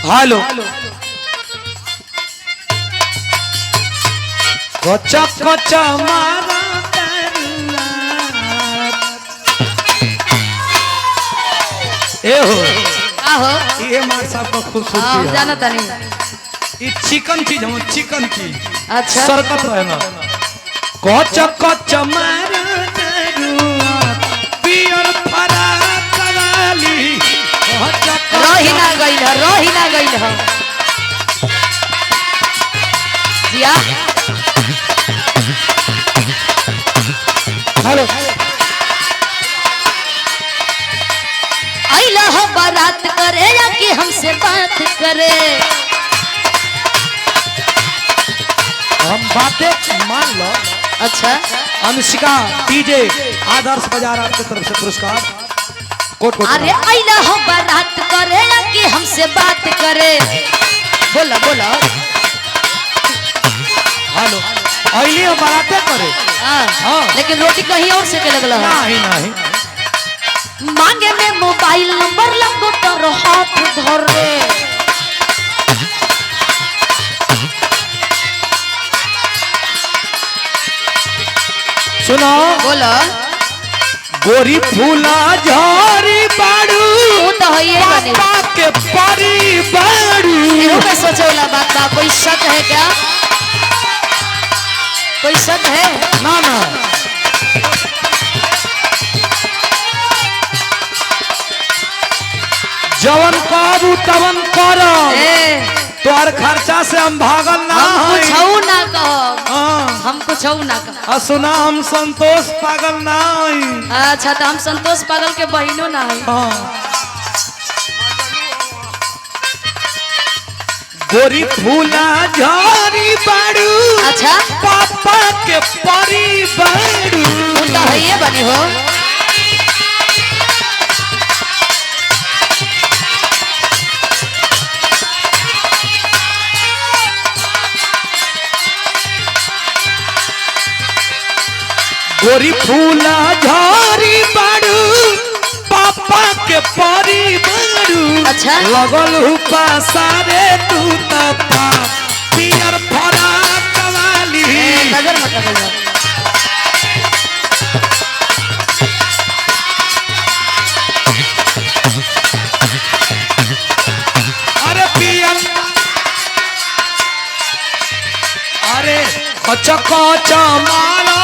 Hello कच्चा कच्चा मारा ए हो आहो ये मार साहब का खूबसूरती हाँ है। जाना तानी ये चिकन चीज हम चिकन की अच्छा सरकत रहे ना कच्चा कच्चा मारा पियर फरा कराली रही ना गइल ह जिया हेलो आइला हो बारात करे या कि हमसे बात करे हम बातें मान लो। अच्छा अनुष्का डीजे आदर्श बाजार आपकी तरफ से पुरस्कार कोट कोट अरे आइला हो बारात करे या कि हमसे बात करे बोला बोला हेलो अइली हम बाराते करे हाँ। लेकिन रोटी कहीं और से के लगल है नहीं नहीं मांगे में मोबाइल नंबर लगो तर हाथ धरे सुनो बोला गोरी फूला झारी बाड़ू तू तो है ये बने पापा के परी बाड़ू इहो पे सोचे वाला बात बा कोई शक है क्या कोई शक है ना ना जवन काबू तवन करो ए तोहर खर्चा से हम भागल ना हम हई। कुछ ना कहो हाँ हम कुछ ना कहो आ सुना हम संतोष पागल ना हई। अच्छा तो हम संतोष पागल के बहिनो ना है हाँ गोरी फूला झारी बाड़ू अच्छा पापा के परी बाड़ू तू तो है ये बनी हो गोरी फूला झारी बाड़ू पापा के परी बाड़ू अच्छा लगल हुपा सारे तू तपा पियर फरा कवाली नजर मत लगाइए अरे पियर अरे कच्चा कच्चा मारा